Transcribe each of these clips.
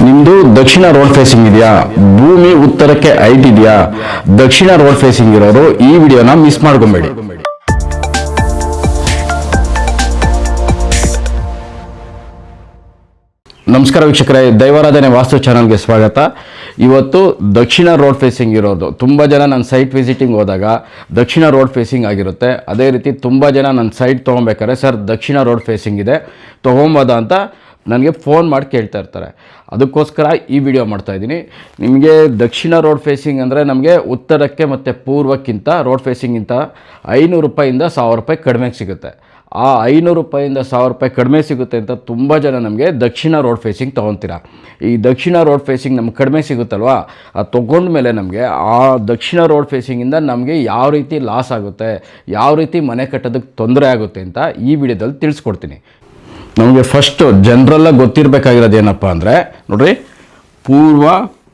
ನಿಮ್ದು ದಕ್ಷಿಣ road facing ಇದೆಯಾ, ಭೂಮಿ ಉತ್ತರಕ್ಕೆ ಹೈಟ್ ಇದೆಯಾ, ದಕ್ಷಿಣ ರೋಡ್ ಫೇಸಿಂಗ್ ಇರೋರು ಈ ವಿಡಿಯೋನ ಮಿಸ್ ಮಾಡ್ಕೊಬೇಡಿ. ನಮಸ್ಕಾರ ವೀಕ್ಷಕರೇ, ದೈವಾರಾಧನೆ ವಾಸ್ತು ಚಾನಲ್ಗೆ ಸ್ವಾಗತ. ಇವತ್ತು ದಕ್ಷಿಣ ರೋಡ್ ಫೇಸಿಂಗ್ ಇರೋದು ತುಂಬ ಜನ ನನ್ನ ಸೈಟ್ ವಿಸಿಟಿಂಗ್ ಹೋದಾಗ ದಕ್ಷಿಣ ರೋಡ್ ಫೇಸಿಂಗ್ ಆಗಿರುತ್ತೆ. ಅದೇ ರೀತಿ ತುಂಬ ಜನ ನನ್ನ ಸೈಟ್ ತೊಗೊಬೇಕಾದ್ರೆ ಸರ್ ದಕ್ಷಿಣ ರೋಡ್ ಫೇಸಿಂಗ್ ಇದೆ ತೊಗೊಬೋದ ಅಂತ ನನಗೆ ಫೋನ್ ಮಾಡಿ ಕೇಳ್ತಾ ಇರ್ತಾರೆ. ಅದಕ್ಕೋಸ್ಕರ ಈ ವಿಡಿಯೋ ಮಾಡ್ತಾಯಿದ್ದೀನಿ. ನಿಮಗೆ ದಕ್ಷಿಣ ರೋಡ್ ಫೇಸಿಂಗ್ ಅಂದರೆ ನಮಗೆ ಉತ್ತರಕ್ಕೆ ಮತ್ತು ಪೂರ್ವಕ್ಕಿಂತ ರೋಡ್ ಫೇಸಿಂಗಿಂತ 500 ರೂಪಾಯಿಂದ 1000 ರೂಪಾಯಿ ಕಡಿಮೆ ಸಿಗುತ್ತೆ. ಆ 500 ರೂಪಾಯಿಂದ 1000 ರೂಪಾಯಿ ಕಡಿಮೆ ಸಿಗುತ್ತೆ ಅಂತ ತುಂಬ ಜನ ನಮಗೆ ದಕ್ಷಿಣ ರೋಡ್ ಫೇಸಿಂಗ್ ತೊಗೊತೀರ. ಈ ದಕ್ಷಿಣ ರೋಡ್ ಫೇಸಿಂಗ್ ನಮ್ಗೆ ಕಡಿಮೆ ಸಿಗುತ್ತಲ್ವ, ಅದು ತೊಗೊಂಡ್ಮೇಲೆ ನಮಗೆ ಆ ದಕ್ಷಿಣ ರೋಡ್ ಫೇಸಿಂಗಿಂದ ನಮಗೆ ಯಾವ ರೀತಿ ಲಾಸ್ ಆಗುತ್ತೆ, ಯಾವ ರೀತಿ ಮನೆ ಕಟ್ಟೋದಕ್ಕೆ ತೊಂದರೆ ಆಗುತ್ತೆ ಅಂತ ಈ ವಿಡಿಯೋದಲ್ಲಿ ತಿಳಿಸ್ಕೊಡ್ತೀನಿ. ನಮಗೆ ಫಸ್ಟು ಜನರಲ್ಲಾಗಿ ಗೊತ್ತಿರಬೇಕಾಗಿರೋದು ಏನಪ್ಪ ಅಂದರೆ ನೋಡಿರಿ, ಪೂರ್ವ,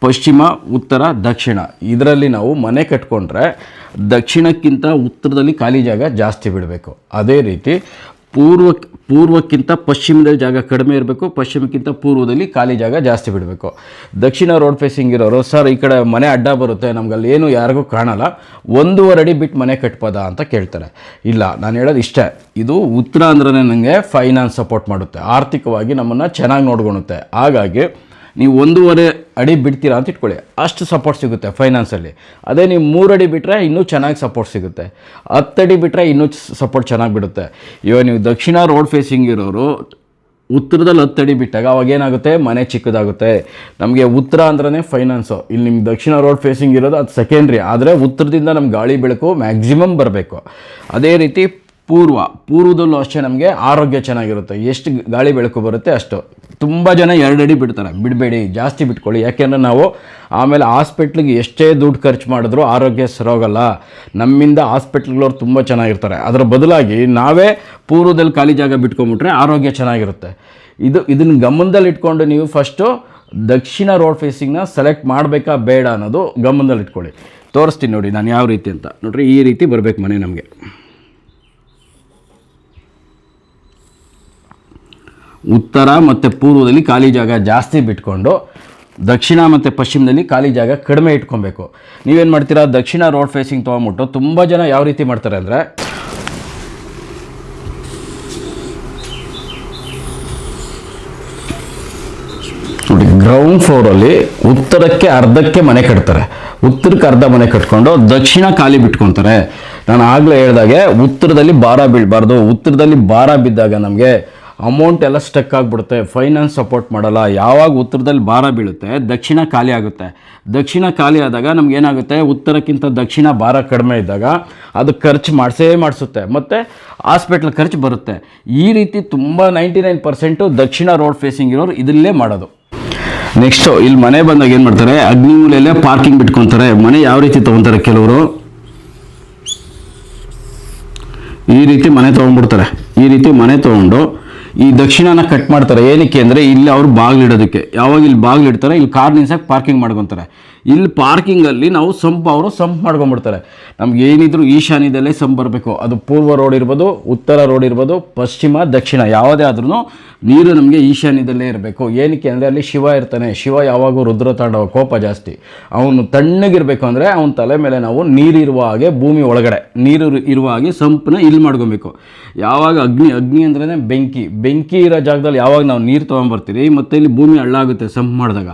ಪಶ್ಚಿಮ, ಉತ್ತರ, ದಕ್ಷಿಣ ಇದರಲ್ಲಿ ನಾವು ಮನೆ ಕಟ್ಕೊಂಡ್ರೆ ದಕ್ಷಿಣಕ್ಕಿಂತ ಉತ್ತರದಲ್ಲಿ ಖಾಲಿ ಜಾಗ ಜಾಸ್ತಿ ಬಿಡಬೇಕು. ಅದೇ ರೀತಿ ಪೂರ್ವಕ್ಕಿಂತ ಪಶ್ಚಿಮದಲ್ಲಿ ಜಾಗ ಕಡಿಮೆ ಇರಬೇಕು, ಪಶ್ಚಿಮಕ್ಕಿಂತ ಪೂರ್ವದಲ್ಲಿ ಖಾಲಿ ಜಾಗ ಜಾಸ್ತಿ ಬಿಡಬೇಕು. ದಕ್ಷಿಣ ರೋಡ್ ಫೇಸಿಂಗ್ ಇರೋರು ಸರ್ ಈ ಕಡೆ ಮನೆ ಅಡ್ಡ ಬರುತ್ತೆ, ನಮ್ಗಲ್ಲಿ ಏನು ಯಾರಿಗೂ ಕಾಣಲ್ಲ, 1.5 ಅಡಿ ಬಿಟ್ಟು ಮನೆ ಕಟ್ಬೋದ ಅಂತ ಕೇಳ್ತಾರೆ. ಇಲ್ಲ, ನಾನು ಹೇಳೋದು ಇಷ್ಟೇ, ಇದು ಉತ್ತರ ಅಂದ್ರೆ ನನಗೆ ಫೈನಾನ್ಸ್ ಸಪೋರ್ಟ್ ಮಾಡುತ್ತೆ, ಆರ್ಥಿಕವಾಗಿ ನಮ್ಮನ್ನು ಚೆನ್ನಾಗಿ ನೋಡ್ಕೊಳುತ್ತೆ. ಹಾಗಾಗಿ ನೀವು 1.5 ಅಡಿ ಬಿಡ್ತೀರಾ ಅಂತ ಇಟ್ಕೊಳ್ಳಿ, ಅಷ್ಟು ಸಪೋರ್ಟ್ ಸಿಗುತ್ತೆ ಫೈನಾನ್ಸಲ್ಲಿ. ಅದೇ ನೀವು 3 ಅಡಿ ಬಿಟ್ಟರೆ ಇನ್ನೂ ಚೆನ್ನಾಗಿ ಸಪೋರ್ಟ್ ಸಿಗುತ್ತೆ, 10 ಅಡಿ ಬಿಟ್ಟರೆ ಇನ್ನೂ ಸಪೋರ್ಟ್ ಚೆನ್ನಾಗಿ ಬಿಡುತ್ತೆ. ಇವಾಗ ನೀವು ದಕ್ಷಿಣ ರೋಡ್ ಫೇಸಿಂಗ್ ಇರೋರು ಉತ್ತರದಲ್ಲಿ 10 ಅಡಿ ಬಿಟ್ಟಾಗ ಅವಾಗೇನಾಗುತ್ತೆ, ಮನೆ ಚಿಕ್ಕದಾಗುತ್ತೆ. ನಮಗೆ ಉತ್ತರ ಅಂದ್ರೇ ಫೈನಾನ್ಸು. ಇಲ್ಲಿ ನಿಮ್ಗೆ ದಕ್ಷಿಣ ರೋಡ್ ಫೇಸಿಂಗ್ ಇರೋದು ಅದು ಸೆಕೆಂಡ್ರಿ, ಆದರೆ ಉತ್ತರದಿಂದ ನಮ್ಗೆ ಗಾಳಿ ಬೆಳಕು ಮ್ಯಾಕ್ಸಿಮಮ್ ಬರಬೇಕು. ಅದೇ ರೀತಿ ಪೂರ್ವದಲ್ಲೂ ಅಷ್ಟೇ ನಮಗೆ ಆರೋಗ್ಯ ಚೆನ್ನಾಗಿರುತ್ತೆ. ಎಷ್ಟು ಗಾಳಿ ಬೆಳಕು ಬರುತ್ತೆ ಅಷ್ಟು. ತುಂಬ ಜನ 2 ಅಡಿ ಬಿಡ್ತಾರೆ, ಬಿಡಬೇಡಿ, ಜಾಸ್ತಿ ಬಿಟ್ಕೊಳ್ಳಿ. ಯಾಕೆಂದರೆ ನಾವು ಆಮೇಲೆ ಹಾಸ್ಪಿಟ್ಲಿಗೆ ಎಷ್ಟೇ ದುಡ್ಡು ಖರ್ಚು ಮಾಡಿದ್ರೂ ಆರೋಗ್ಯ ಸರೋಗಲ್ಲ. ನಮ್ಮಿಂದ ಹಾಸ್ಪಿಟ್ಲ್ಗಳವ್ರು ತುಂಬ ಚೆನ್ನಾಗಿರ್ತಾರೆ. ಅದರ ಬದಲಾಗಿ ನಾವೇ ಪೂರ್ವದಲ್ಲಿ ಖಾಲಿ ಜಾಗ ಬಿಟ್ಕೊಂಬಿಟ್ರೆ ಆರೋಗ್ಯ ಚೆನ್ನಾಗಿರುತ್ತೆ. ಇದನ್ನು ಗಮನದಲ್ಲಿ ಇಟ್ಕೊಂಡು ನೀವು ಫಸ್ಟು ದಕ್ಷಿಣ ರೋಡ್ ಫೇಸಿಂಗ್ನ ಸೆಲೆಕ್ಟ್ ಮಾಡಬೇಕಾ ಬೇಡ ಅನ್ನೋದು ಗಮನದಲ್ಲಿ ಇಟ್ಕೊಳ್ಳಿ. ತೋರಿಸ್ತೀನಿ ನೋಡಿ ನಾನು ಯಾವ ರೀತಿ ಅಂತ. ನೋಡ್ರಿ, ಈ ರೀತಿ ಬರಬೇಕು ಮನೆ ನಮಗೆ. ಉತ್ತರ ಮತ್ತು ಪೂರ್ವದಲ್ಲಿ ಖಾಲಿ ಜಾಗ ಜಾಸ್ತಿ ಬಿಟ್ಕೊಂಡು ದಕ್ಷಿಣ ಮತ್ತು ಪಶ್ಚಿಮದಲ್ಲಿ ಖಾಲಿ ಜಾಗ ಕಡಿಮೆ ಇಟ್ಕೊಬೇಕು. ನೀವೇನು ಮಾಡ್ತೀರಾ, ದಕ್ಷಿಣ ರೋಡ್ ಫೇಸಿಂಗ್ ತೊಗೊಂಬಿಟ್ಟು ತುಂಬ ಜನ ಯಾವ ರೀತಿ ಮಾಡ್ತಾರೆ ಅಂದರೆ ನೋಡಿ, ಗ್ರೌಂಡ್ ಫ್ಲೋರಲ್ಲಿ ಉತ್ತರಕ್ಕೆ ಅರ್ಧಕ್ಕೆ ಮನೆ ಕಟ್ತಾರೆ, ಉತ್ತರಕ್ಕೆ ಅರ್ಧ ಮನೆ ಕಟ್ಕೊಂಡು ದಕ್ಷಿಣ ಖಾಲಿ ಬಿಟ್ಕೊತಾರೆ. ನಾನು ಆಗಲೇ ಹೇಳಿದಾಗೆ ಉತ್ತರದಲ್ಲಿ ಭಾರ ಬೀಳಬಾರ್ದು. ಉತ್ತರದಲ್ಲಿ ಭಾರ ಬಿದ್ದಾಗ ನಮಗೆ ಅಮೌಂಟ್ ಎಲ್ಲ ಸ್ಟಕ್ ಆಗಿಬಿಡುತ್ತೆ, ಫೈನಾನ್ಸ್ ಸಪೋರ್ಟ್ ಮಾಡಲ್ಲ. ಯಾವಾಗ ಉತ್ತರದಲ್ಲಿ ಭಾರ ಬೀಳುತ್ತೆ ದಕ್ಷಿಣ ಖಾಲಿ ಆಗುತ್ತೆ. ದಕ್ಷಿಣ ಖಾಲಿ ಆದಾಗ ನಮಗೇನಾಗುತ್ತೆ, ಉತ್ತರಕ್ಕಿಂತ ದಕ್ಷಿಣ ಭಾರ ಕಡಿಮೆ ಇದ್ದಾಗ ಅದು ಖರ್ಚು ಮಾಡಿಸುತ್ತೆ ಮತ್ತು ಹಾಸ್ಪಿಟ್ಲ್ ಖರ್ಚು ಬರುತ್ತೆ. ಈ ರೀತಿ ತುಂಬ 99% ದಕ್ಷಿಣ ರೋಡ್ ಫೇಸಿಂಗ್ ಇರೋರು ಇದಲ್ಲೇ ಮಾಡೋದು. ನೆಕ್ಸ್ಟು ಇಲ್ಲಿ ಮನೆ ಬಂದಾಗ ಏನು ಮಾಡ್ತಾರೆ, ಅಗ್ನಿ ಮೂಲೆಯಲ್ಲೇ ಪಾರ್ಕಿಂಗ್ ಬಿಟ್ಕೊತಾರೆ. ಮನೆ ಯಾವ ರೀತಿ ತೊಗೊತಾರೆ, ಕೆಲವರು ಈ ರೀತಿ ಮನೆ ತೊಗೊಂಡ್ಬಿಡ್ತಾರೆ. ಈ ರೀತಿ ಮನೆ ತೊಗೊಂಡು ಈ ದಕ್ಷಿಣನ ಕಟ್ ಮಾಡ್ತಾರೆ. ಏನಕ್ಕೆ ಅಂದರೆ ಇಲ್ಲಿ ಅವರು ಬಾಗಿಲಿಡೋದಕ್ಕೆ. ಯಾವಾಗ ಇಲ್ಲಿ ಬಾಗಿಲಿಡ್ತಾರೆ, ಇಲ್ಲಿ ಕಾರ್ ನಿಲ್ಸಕ್ಕೆ ಪಾರ್ಕಿಂಗ್ ಮಾಡ್ಕೊತಾರೆ. ಇಲ್ಲಿ ಪಾರ್ಕಿಂಗಲ್ಲಿ ನಾವು ಅವರು ಸಂಪ್ ಮಾಡ್ಕೊಂಡ್ಬಿಡ್ತಾರೆ. ನಮ್ಗೆ ಏನಿದ್ರು ಈಶಾನ್ಯದಲ್ಲೇ ಸಂಪ್ ಬರಬೇಕು. ಅದು ಪೂರ್ವ ರೋಡ್ ಇರ್ಬೋದು, ಉತ್ತರ ರೋಡ್ ಇರ್ಬೋದು, ಪಶ್ಚಿಮ, ದಕ್ಷಿಣ ಯಾವುದೇ ಆದ್ರೂ ನೀರು ನಮಗೆ ಈಶಾನ್ಯದಲ್ಲೇ ಇರಬೇಕು. ಏನಕ್ಕೆ ಅಂದರೆ ಅಲ್ಲಿ ಶಿವ ಇರ್ತಾನೆ. ಶಿವ ಯಾವಾಗೂ ರುದ್ರ ತಾಂಡವ, ಕೋಪ ಜಾಸ್ತಿ. ಅವನು ತಣ್ಣಗಿರಬೇಕು ಅಂದರೆ ಅವನ ತಲೆ ಮೇಲೆ ನಾವು ನೀರಿರುವ ಹಾಗೆ, ಭೂಮಿ ಒಳಗಡೆ ನೀರು ಇರುವ ಹಾಗೆ ಸಂಪನ್ನ ಇಲ್ಲಿ ಮಾಡ್ಕೊಬೇಕು. ಯಾವಾಗ ಅಗ್ನಿ ಅಂದ್ರೆ ಬೆಂಕಿ ಇರೋ ಜಾಗದಲ್ಲಿ ಯಾವಾಗ ನಾವು ನೀರು ತೊಗೊಂಬರ್ತೀರಿ ಮತ್ತು ಇಲ್ಲಿ ಭೂಮಿ ಹಳ್ಳಾಗುತ್ತೆ ಸಂಪ್ ಮಾಡಿದಾಗ.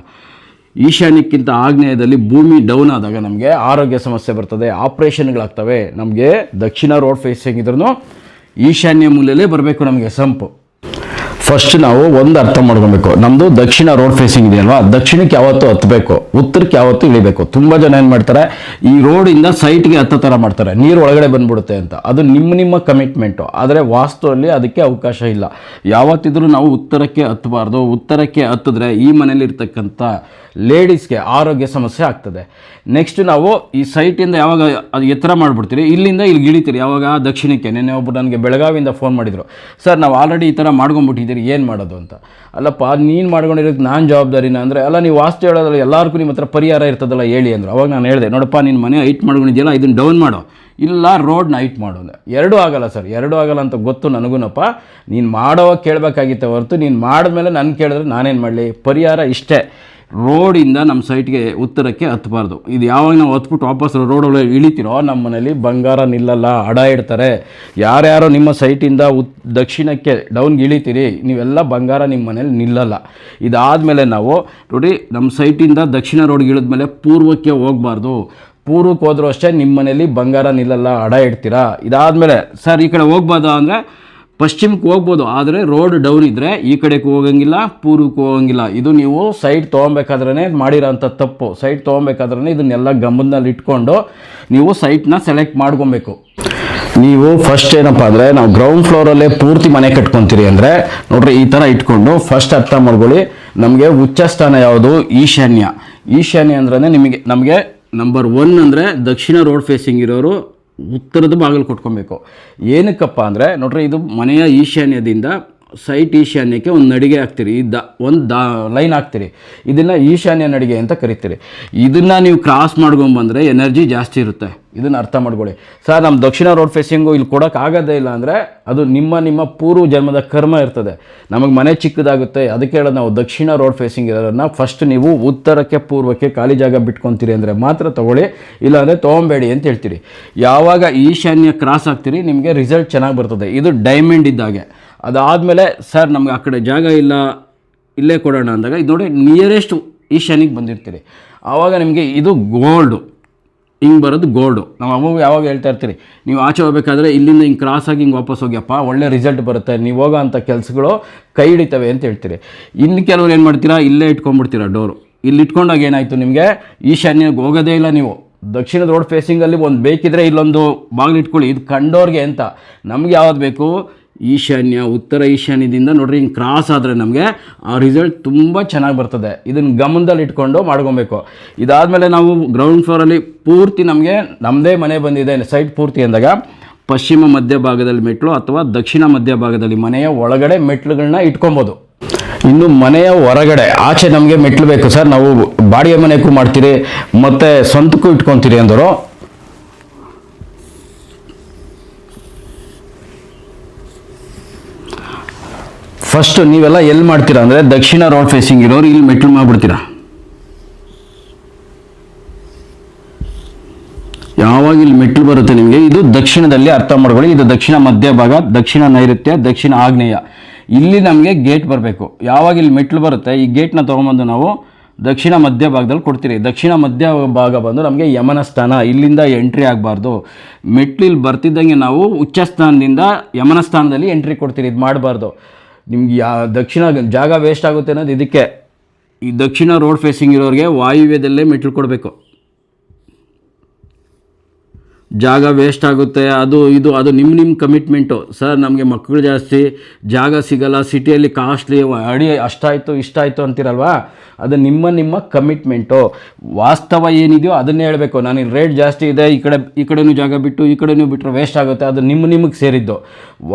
ಈಶಾನ್ಯಕ್ಕಿಂತ ಆಗ್ನೇಯದಲ್ಲಿ ಭೂಮಿ ಡೌನ್ ಆದಾಗ ನಮಗೆ ಆರೋಗ್ಯ ಸಮಸ್ಯೆ ಬರ್ತದೆ, ಆಪ್ರೇಷನ್ಗಳಾಗ್ತವೆ. ನಮಗೆ ದಕ್ಷಿಣ ರೋಡ್ ಫೇಸಿಂಗ್ ಇದ್ರೂ ಈಶಾನ್ಯ ಮೂಲೆಯಲ್ಲೇ ಬರಬೇಕು ನಮಗೆ ಸಂಪು. ಫಸ್ಟ್ ನಾವು ಒಂದು ಅರ್ಥ ಮಾಡ್ಕೊಬೇಕು, ನಮ್ಮದು ದಕ್ಷಿಣ ರೋಡ್ ಫೇಸಿಂಗ್ ಇದೆಯಲ್ವಾ, ದಕ್ಷಿಣಕ್ಕೆ ಯಾವತ್ತೂ ಹತ್ತಬೇಕು, ಉತ್ತರಕ್ಕೆ ಯಾವತ್ತೂ ಇಳಿಬೇಕು. ತುಂಬ ಜನ ಏನು ಮಾಡ್ತಾರೆ, ಈ ರೋಡಿಂದ ಸೈಟ್ಗೆ ಹತ್ತೋ ಥರ ಮಾಡ್ತಾರೆ, ನೀರು ಒಳಗಡೆ ಬಂದ್ಬಿಡುತ್ತೆ ಅಂತ. ಅದು ನಿಮ್ಮ ಕಮಿಟ್ಮೆಂಟು. ಆದರೆ ವಾಸ್ತುವಲ್ಲಿ ಅದಕ್ಕೆ ಅವಕಾಶ ಇಲ್ಲ. ಯಾವತ್ತಿದ್ರೂ ನಾವು ಉತ್ತರಕ್ಕೆ ಹತ್ತಬಾರ್ದು. ಉತ್ತರಕ್ಕೆ ಹತ್ತಿದ್ರೆ ಈ ಮನೇಲಿರ್ತಕ್ಕಂಥ ಲೇಡೀಸ್ಗೆ ಆರೋಗ್ಯ ಸಮಸ್ಯೆ ಆಗ್ತದೆ. ನೆಕ್ಸ್ಟ್ ನಾವು ಈ ಸೈಟಿಂದ ಯಾವಾಗ ಅದು ಎತ್ತರ ಮಾಡಿಬಿಡ್ತೀರಿ, ಇಲ್ಲಿಂದ ಇಲ್ಲಿ ಇಳಿತೀರಿ. ಯಾವಾಗ ದಕ್ಷಿಣಕ್ಕೆ. ನೆನ್ನೆ ಒಬ್ಬರು ನನಗೆ ಬೆಳಗಾವಿಯಿಂದ ಫೋನ್ ಮಾಡಿದರು, ಸರ್ ನಾವು ಆಲ್ರೆಡಿ ಈ ಥರ ಮಾಡ್ಕೊಂಬಿಟ್ಟಿದ್ದೀರಿ, ಏನು ಮಾಡೋದು ಅಂತ. ಅಲ್ಲಪ್ಪ, ನೀನು ಮಾಡ್ಕೊಂಡಿರೋದಕ್ಕೆ ನಾನು ಜವಾಬ್ದಾರಿನ ಅಂದರೆ, ಅಲ್ಲ ನೀವು ವಾಸ್ತು ಹೇಳೋದ್ರಲ್ಲಿ ಎಲ್ಲರಿಗೂ ನಿಮ್ಮ ಹತ್ರ ಪರಿಹಾರ ಇರ್ತದಲ್ಲ ಹೇಳಿ ಅಂದರು. ಅವಾಗ ನಾನು ಹೇಳಿದೆ, ನೋಡಪ್ಪ, ನಿನ್ನ ಮನೆ ಹೈಟ್ ಮಾಡ್ಕೊಂಡಿದ್ದೀಯಲ್ಲ, ಇದನ್ನು ಡೌನ್ ಮಾಡು, ಇಲ್ಲ ರೋಡ್ನ ಹೈಟ್ ಮಾಡೋದು. ಎರಡೂ ಆಗಲ್ಲ ಸರ್, ಎರಡೂ ಆಗಲ್ಲ ಅಂತ ಗೊತ್ತು ನನಗೂನಪ್ಪ. ನೀನು ಮಾಡೋವಾಗ ಕೇಳಬೇಕಾಗಿತ್ತೆ ಹೊರತು ನೀನು ಮಾಡಿದ್ಮೇಲೆ ನಾನು ಕೇಳಿದ್ರೆ ನಾನೇನು ಮಾಡಲಿ? ಪರಿಹಾರ ಇಷ್ಟೇ, ರೋಡಿಂದ ನಮ್ಮ ಸೈಟ್ಗೆ ಉತ್ತರಕ್ಕೆ ಹತ್ತಬಾರ್ದು. ಇದು ಯಾವಾಗ ನಾವು ಹತ್ಬಿಟ್ಟು ವಾಪಸ್ ರೋಡೊಳಗೆ ಇಳಿತೀರೋ ನಮ್ಮ ಮನೇಲಿ ಬಂಗಾರ ನಿಲ್ಲಲ್ಲ, ಅಡ ಇಡ್ತಾರೆ. ಯಾರ್ಯಾರೋ ನಿಮ್ಮ ಸೈಟಿಂದ ದಕ್ಷಿಣಕ್ಕೆ ಡೌನ್ಗೆ ಇಳಿತೀರಿ ನೀವೆಲ್ಲ ಬಂಗಾರ ನಿಮ್ಮ ಮನೇಲಿ ನಿಲ್ಲಲ್ಲ. ಇದಾದಮೇಲೆ ನಾವು ನೋಡಿ, ನಮ್ಮ ಸೈಟಿಂದ ದಕ್ಷಿಣ ರೋಡ್ಗೆ ಇಳಿದ್ಮೇಲೆ ಪೂರ್ವಕ್ಕೆ ಹೋಗಬಾರ್ದು. ಪೂರ್ವಕ್ಕೆ ಹೋದ್ರೂ ಅಷ್ಟೇ ನಿಮ್ಮ ಮನೇಲಿ ಬಂಗಾರ ನಿಲ್ಲಲ್ಲ, ಅಡ ಇಡ್ತೀರಾ. ಇದಾದಮೇಲೆ ಸರ್ ಈ ಕಡೆ ಹೋಗ್ಬೋದಾ ಅಂದರೆ ಪಶ್ಚಿಮಕ್ಕೆ ಹೋಗ್ಬೋದು, ಆದರೆ ರೋಡ್ ಡೌನ್ ಇದ್ದರೆ ಈ ಕಡೆಗೆ ಹೋಗಂಗಿಲ್ಲ, ಪೂರ್ವಕ್ಕೆ ಹೋಗಂಗಿಲ್ಲ. ಇದು ನೀವು ಸೈಟ್ ತೊಗೊಬೇಕಾದ್ರೇ ಮಾಡಿರೋಂಥ ತಪ್ಪು. ಸೈಟ್ ತೊಗೊಬೇಕಾದ್ರೇ ಇದನ್ನೆಲ್ಲ ಗಮನದಲ್ಲಿ ಇಟ್ಕೊಂಡು ನೀವು ಸೈಟ್ನ ಸೆಲೆಕ್ಟ್ ಮಾಡ್ಕೊಬೇಕು. ನೀವು ಫಸ್ಟ್ ಏನಪ್ಪ ಅಂದರೆ, ನಾವು ಗ್ರೌಂಡ್ ಫ್ಲೋರಲ್ಲೇ ಪೂರ್ತಿ ಮನೆ ಕಟ್ಕೊತೀರಿ ಅಂದರೆ ನೋಡ್ರಿ, ಈ ಥರ ಇಟ್ಕೊಂಡು ಫಸ್ಟ್ ಅರ್ಥ ಮಾಡ್ಕೊಳ್ಳಿ. ನಮಗೆ ಉಚ್ಚ ಸ್ಥಾನ ಯಾವುದು? ಈಶಾನ್ಯ. ಈಶಾನ್ಯ ಅಂದ್ರೆ ನಮಗೆ ನಂಬರ್ 1 ಅಂದರೆ ದಕ್ಷಿಣ ರೋಡ್ ಫೇಸಿಂಗ್ ಇರೋರು ಉತ್ತರದ ಬಾಗಿಲು ಕೊಟ್ಕೊಬೇಕು. ಏನಕ್ಕಪ್ಪ ಅಂದರೆ ನೋಡ್ರಿ, ಇದು ಮನೆಯ ಈಶಾನ್ಯದಿಂದ ಸೈಟ್ ಈಶಾನ್ಯಕ್ಕೆ ಒಂದು ನಡಿಗೆ ಹಾಕ್ತೀರಿ, ಒಂದು ಲೈನ್ ಹಾಕ್ತೀರಿ. ಇದನ್ನು ಈಶಾನ್ಯ ನಡಿಗೆ ಅಂತ ಕರಿತೀರಿ. ಇದನ್ನು ನೀವು ಕ್ರಾಸ್ ಮಾಡ್ಕೊಂಬಂದರೆ ಎನರ್ಜಿ ಜಾಸ್ತಿ ಇರುತ್ತೆ. ಇದನ್ನು ಅರ್ಥ ಮಾಡ್ಕೊಳ್ಳಿ. ಸರ್ ನಮ್ಮ ದಕ್ಷಿಣ ರೋಡ್ ಫೇಸಿಂಗು ಇಲ್ಲಿ ಕೊಡೋಕ್ಕಾಗೋದೇ ಇಲ್ಲ ಅಂದರೆ ಅದು ನಿಮ್ಮ ಪೂರ್ವ ಜನ್ಮದ ಕರ್ಮ ಇರ್ತದೆ. ನಮಗೆ ಮನೆ ಚಿಕ್ಕದಾಗುತ್ತೆ, ಅದಕ್ಕೆ ಹೇಳೋದು ನಾವು ದಕ್ಷಿಣ ರೋಡ್ ಫೇಸಿಂಗ್ ಇರೋದನ್ನು ಫಸ್ಟ್ ನೀವು ಉತ್ತರಕ್ಕೆ ಪೂರ್ವಕ್ಕೆ ಖಾಲಿ ಜಾಗ ಬಿಟ್ಕೊತೀರಿ ಅಂದರೆ ಮಾತ್ರ ತೊಗೊಳ್ಳಿ, ಇಲ್ಲಾಂದರೆ ತೊಗೊಬೇಡಿ ಅಂತ ಹೇಳ್ತೀರಿ. ಯಾವಾಗ ಈಶಾನ್ಯ ಕ್ರಾಸ್ ಆಗ್ತೀರಿ ನಿಮಗೆ ರಿಸಲ್ಟ್ ಚೆನ್ನಾಗಿ ಬರ್ತದೆ. ಇದು ಡೈಮಂಡ್ ಇದ್ದಾಗೆ. ಅದಾದಮೇಲೆ ಸರ್ ನಮ್ಗೆ ಆ ಕಡೆ ಜಾಗ ಇಲ್ಲ, ಇಲ್ಲೇ ಕೊಡೋಣ ಅಂದಾಗ ಇದು ನೋಡಿ ನಿಯರೆಸ್ಟ್ ಈಶಾನ್ಯಕ್ಕೆ ಬಂದಿರ್ತೀರಿ. ಆವಾಗ ನಿಮಗೆ ಇದು ಗೋಲ್ಡು, ಹಿಂಗೆ ಬರೋದು ಗೋಲ್ಡು. ನಾವು ಯಾವಾಗ ಹೇಳ್ತಾ ಇರ್ತೀರಿ, ನೀವು ಆಚೆ ಹೋಗ್ಬೇಕಾದ್ರೆ ಇಲ್ಲಿಂದ ಹಿಂಗೆ ಕ್ರಾಸಾಗಿ ಹಿಂಗೆ ವಾಪಸ್ ಹೋಗ್ಯಪ್ಪ, ಒಳ್ಳೆ ರಿಸಲ್ಟ್ ಬರುತ್ತೆ, ನೀವು ಹೋಗೋ ಅಂಥ ಕೆಲಸಗಳು ಕೈ ಹಿಡಿತವೆ ಅಂತ ಹೇಳ್ತೀರಿ. ಇನ್ನು ಕೆಲವರು ಏನು ಮಾಡ್ತೀರಾ, ಇಲ್ಲೇ ಇಟ್ಕೊಂಡ್ಬಿಡ್ತೀರಾ ಡೋರು. ಇಲ್ಲಿ ಇಟ್ಕೊಂಡಾಗ ಏನಾಯಿತು, ನಿಮಗೆ ಈಶಾನ್ಯಕ್ಕೆ ಹೋಗೋದೇ ಇಲ್ಲ. ನೀವು ದಕ್ಷಿಣದ ರೋಡ್ ಫೇಸಿಂಗಲ್ಲಿ ಒಂದು ಬೇಕಿದ್ರೆ ಇಲ್ಲೊಂದು ಬಾಗಿಲು ಇಟ್ಕೊಳ್ಳಿ, ಇದು ಕಂಡೋರ್ಗೆ ಅಂತ. ನಮಗೆ ಯಾವ್ದು ಬೇಕು? ಈಶಾನ್ಯ, ಉತ್ತರ ಈಶಾನ್ಯದಿಂದ ನೋಡ್ರಿ ಹಿಂಗೆ ಕ್ರಾಸ್ ಆದರೆ ನಮಗೆ ಆ ರಿಸಲ್ಟ್ ತುಂಬ ಚೆನ್ನಾಗಿ ಬರ್ತದೆ. ಇದನ್ನು ಗಮನದಲ್ಲಿ ಇಟ್ಕೊಂಡು ಮಾಡ್ಕೊಬೇಕು. ಇದಾದಮೇಲೆ ನಾವು ಗ್ರೌಂಡ್ ಫ್ಲೋರಲ್ಲಿ ಪೂರ್ತಿ ನಮಗೆ ನಮ್ಮದೇ ಮನೆ ಬಂದಿದೆ ಸೈಟ್ ಪೂರ್ತಿ ಅಂದಾಗ ಪಶ್ಚಿಮ ಮಧ್ಯಭಾಗದಲ್ಲಿ ಮೆಟ್ಲು ಅಥವಾ ದಕ್ಷಿಣ ಮಧ್ಯಭಾಗದಲ್ಲಿ ಮನೆಯ ಒಳಗಡೆ ಮೆಟ್ಲುಗಳನ್ನ ಇಟ್ಕೊಬೋದು. ಇನ್ನು ಮನೆಯ ಹೊರಗಡೆ ಆಚೆ ನಮಗೆ ಮೆಟ್ಲು ಬೇಕು ಸರ್, ನಾವು ಬಾಡಿಗೆ ಮನೆಗೂ ಮಾಡ್ತೀರಿ ಮತ್ತು ಸ್ವಂತಕ್ಕೂ ಇಟ್ಕೊತೀರಿ ಅಂದರು ಫಸ್ಟ್ ನೀವೆಲ್ಲ ಎಲ್ಲಿ ಮಾಡ್ತೀರಾ ಅಂದರೆ ದಕ್ಷಿಣ ರೋಡ್ ಫೇಸಿಂಗ್ ಇರೋರು ಇಲ್ಲಿ ಮೆಟ್ಲು ಮಾಡಿಬಿಡ್ತೀರಾ. ಯಾವಾಗ ಇಲ್ಲಿ ಮೆಟ್ಲು ಬರುತ್ತೆ ನಿಮಗೆ, ಇದು ದಕ್ಷಿಣದಲ್ಲಿ ಅರ್ಥ ಮಾಡ್ಕೊಳ್ಳಿ. ಇದು ದಕ್ಷಿಣ ಮಧ್ಯಭಾಗ, ದಕ್ಷಿಣ ನೈಋತ್ಯ, ದಕ್ಷಿಣ ಆಗ್ನೇಯ. ಇಲ್ಲಿ ನಮಗೆ ಗೇಟ್ ಬರಬೇಕು. ಯಾವಾಗ ಇಲ್ಲಿ ಮೆಟ್ಲು ಬರುತ್ತೆ ಈ ಗೇಟ್ನ ತೊಗೊಂಬಂದು ನಾವು ದಕ್ಷಿಣ ಮಧ್ಯಭಾಗದಲ್ಲಿ ಕೊಡ್ತೀರಿ. ದಕ್ಷಿಣ ಮಧ್ಯಭಾಗ ಬಂದು ನಮಗೆ ಯಮನ ಸ್ಥಾನ, ಇಲ್ಲಿಂದ ಎಂಟ್ರಿ ಆಗಬಾರ್ದು. ಮೆಟ್ಲು ಇಲ್ಲಿ ಬರ್ತಿದ್ದಂಗೆ ನಾವು ಉಚ್ಚ ಸ್ಥಾನದಿಂದ ಯಮನ ಸ್ಥಾನದಲ್ಲಿ ಎಂಟ್ರಿ ಕೊಡ್ತೀರಿ. ಇದು ಮಾಡಬಾರ್ದು. ನಿಮ್ಗೆ ದಕ್ಷಿಣ ಜಾಗ ವೇಸ್ಟ್ ಆಗುತ್ತೆ ಅನ್ನೋದು ಇದಕ್ಕೆ. ಈ ದಕ್ಷಿಣ ರೋಡ್ ಫೇಸಿಂಗ್ ಇರೋರಿಗೆ ವಾಯುವ್ಯದಲ್ಲೇ ಮೆಟ್ಲು ಕೊಡಬೇಕು. ಜಾಗ ವೇಸ್ಟ್ ಆಗುತ್ತೆ, ಅದು ನಿಮ್ಮ ಕಮಿಟ್ಮೆಂಟು. ಸರ್ ನಮಗೆ ಮಕ್ಕಳು ಜಾಸ್ತಿ, ಜಾಗ ಸಿಗಲ್ಲ, ಸಿಟಿಯಲ್ಲಿ ಕಾಸ್ಟ್ಲಿ, ಅಡಿ ಅಷ್ಟಾಯಿತು ಇಷ್ಟಾಯಿತು ಅಂತೀರಲ್ವಾ, ಅದು ನಿಮ್ಮ ಕಮಿಟ್ಮೆಂಟು. ವಾಸ್ತವ ಏನಿದೆಯೋ ಅದನ್ನೇ ಹೇಳಬೇಕು. ನಾನು ರೇಟ್ ಜಾಸ್ತಿ ಇದೆ, ಈ ಕಡೆನೂ ಜಾಗ ಬಿಟ್ಟು ಈ ಕಡೆನೂ ಬಿಟ್ಟರೆ ವೇಸ್ಟ್ ಆಗುತ್ತೆ, ಅದು ನಿಮಗೆ ಸೇರಿದ್ದು.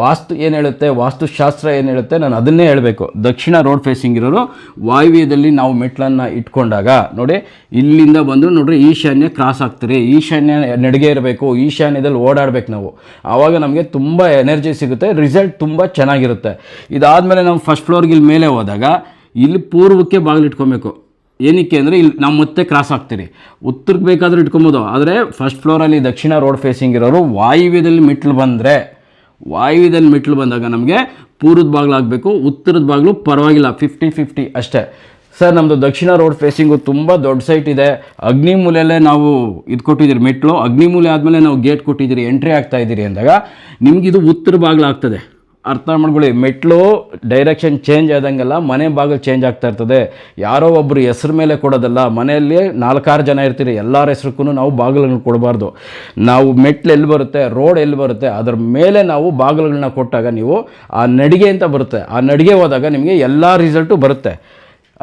ವಾಸ್ತು ಏನು ಹೇಳುತ್ತೆ, ವಾಸ್ತುಶಾಸ್ತ್ರ ಏನು ಹೇಳುತ್ತೆ, ನಾನು ಅದನ್ನೇ ಹೇಳಬೇಕು. ದಕ್ಷಿಣ ರೋಡ್ ಫೇಸಿಂಗ್ ಇರೋರು ವಾಯುವ್ಯದಲ್ಲಿ ನಾವು ಮೆಟ್ಲನ್ನು ಇಟ್ಕೊಂಡಾಗ ನೋಡಿ, ಇಲ್ಲಿಂದ ಬಂದು ನೋಡ್ರಿ ಈಶಾನ್ಯ ಕ್ರಾಸ್ ಆಗ್ತೀರಿ. ಈಶಾನ್ಯ ನಡಿಗೆ ಇರಬೇಕು, ಈಶಾನ್ಯದಲ್ಲಿ ಓಡಾಡಬೇಕು ನಾವು. ಆವಾಗ ನಮಗೆ ತುಂಬ ಎನರ್ಜಿ ಸಿಗುತ್ತೆ, ರಿಸಲ್ಟ್ ತುಂಬ ಚೆನ್ನಾಗಿರುತ್ತೆ. ಇದಾದಮೇಲೆ ನಾವು ಫಸ್ಟ್ ಫ್ಲೋರ್ಗೆ ಇಲ್ಲಿ ಮೇಲೆ ಹೋದಾಗ ಇಲ್ಲಿ ಪೂರ್ವಕ್ಕೆ ಬಾಗಿಲು ಇಟ್ಕೊಬೇಕು. ಏನಕ್ಕೆ ಅಂದರೆ ಇಲ್ಲಿ ನಾವು ಮತ್ತೆ ಕ್ರಾಸ್ ಆಗ್ತೀರಿ. ಉತ್ತರಕ್ಕೆ ಬೇಕಾದರೂ ಇಟ್ಕೊಬೋದು, ಆದರೆ ಫಸ್ಟ್ ಫ್ಲೋರಲ್ಲಿ ದಕ್ಷಿಣ ರೋಡ್ ಫೇಸಿಂಗ್ ಇರೋರು ವಾಯುವ್ಯದಲ್ಲಿ ಮೆಟ್ಲು ಬಂದಾಗ ನಮಗೆ ಪೂರ್ವದ ಬಾಗಿಲು ಆಗಬೇಕು, ಉತ್ತರದ ಬಾಗಿಲು ಪರವಾಗಿಲ್ಲ, 50-50 ಅಷ್ಟೇ. ಸರ್ ನಮ್ಮದು ದಕ್ಷಿಣ ರೋಡ್ ಫೇಸಿಂಗು ತುಂಬ ದೊಡ್ಡ ಸೈಟ್ ಇದೆ, ಅಗ್ನಿಮೂಲೆಯಲ್ಲೇ ನಾವು ಇದು ಕೊಟ್ಟಿದ್ದೀರಿ ಮೆಟ್ಲು, ಅಗ್ನಿಮೂಲೆ ಆದಮೇಲೆ ನಾವು ಗೇಟ್ ಕೊಟ್ಟಿದ್ದೀರಿ, ಎಂಟ್ರಿ ಆಗ್ತಾ ಇದ್ದೀರಿ ಅಂದಾಗ ನಿಮಗಿದು ಉತ್ತರ ಬಾಗಿಲು ಆಗ್ತದೆ. ಅರ್ಥ ಮಾಡ್ಕೊಳ್ಳಿ, ಮೆಟ್ಲು ಡೈರೆಕ್ಷನ್ ಚೇಂಜ್ ಆದಂಗೆಲ್ಲ ಮನೆ ಬಾಗಿಲು ಚೇಂಜ್ ಆಗ್ತಾ ಇರ್ತದೆ. ಯಾರೋ ಒಬ್ಬರು ಹೆಸ್ರ ಮೇಲೆ ಕೊಡೋದಲ್ಲ. ಮನೆಯಲ್ಲಿ 4-6 ಜನ ಇರ್ತೀರಿ, ಎಲ್ಲರ ಹೆಸ್ರಕ್ಕೂ ನಾವು ಬಾಗಿಲುಗಳನ್ನ ಕೊಡಬಾರ್ದು. ನಾವು ಮೆಟ್ಲು ಎಲ್ಲಿ ಬರುತ್ತೆ, ರೋಡ್ ಎಲ್ಲಿ ಬರುತ್ತೆ, ಅದರ ಮೇಲೆ ನಾವು ಬಾಗಿಲುಗಳನ್ನ ಕೊಟ್ಟಾಗ ನೀವು ಆ ನಡಿಗೆ ಅಂತ ಬರುತ್ತೆ, ಆ ನಡಿಗೆ ಹೋದಾಗ ನಿಮಗೆ ಎಲ್ಲ ರಿಸಲ್ಟು ಬರುತ್ತೆ.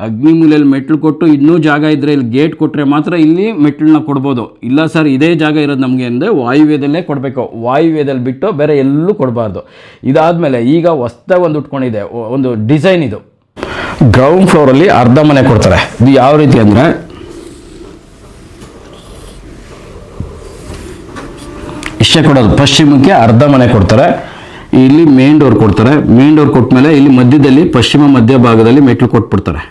ಅಗ್ನಿಮೂಲೆಯಲ್ಲಿ ಮೆಟ್ಲು ಕೊಟ್ಟು ಇನ್ನೂ ಜಾಗ ಇದ್ದರೆ ಇಲ್ಲಿ ಗೇಟ್ ಕೊಟ್ಟರೆ ಮಾತ್ರ ಇಲ್ಲಿ ಮೆಟ್ಲನ್ನ ಕೊಡ್ಬೋದು. ಇಲ್ಲ ಸರ್ ಇದೇ ಜಾಗ ಇರೋದು ನಮಗೆ ಅಂದರೆ ವಾಯುವ್ಯದಲ್ಲೇ ಕೊಡಬೇಕು. ವಾಯುವ್ಯದಲ್ಲಿ ಬಿಟ್ಟು ಬೇರೆ ಎಲ್ಲೂ ಕೊಡಬಾರ್ದು. ಇದಾದಮೇಲೆ ಈಗ ಹೊಸ್ದಾಗಿ ಒಂದು ಉಟ್ಕೊಂಡಿದೆ ಒಂದು ಡಿಸೈನ್. ಇದು ಗ್ರೌಂಡ್ ಫ್ಲೋರಲ್ಲಿ ಅರ್ಧ ಮನೆ ಕೊಡ್ತಾರೆ. ಇದು ಯಾವ ರೀತಿ ಅಂದರೆ ಇಷ್ಟೇ ಕೊಡೋದು. ಪಶ್ಚಿಮಕ್ಕೆ ಅರ್ಧ ಮನೆ ಕೊಡ್ತಾರೆ, ಇಲ್ಲಿ ಮೇನ್ ಡೋರ್ ಕೊಡ್ತಾರೆ. ಮೇನ್ ಡೋರ್ ಕೊಟ್ಮೇಲೆ ಇಲ್ಲಿ ಮಧ್ಯದಲ್ಲಿ ಪಶ್ಚಿಮ ಮಧ್ಯ ಭಾಗದಲ್ಲಿ ಮೆಟ್ಲು ಕೊಟ್ಬಿಡ್ತಾರೆ.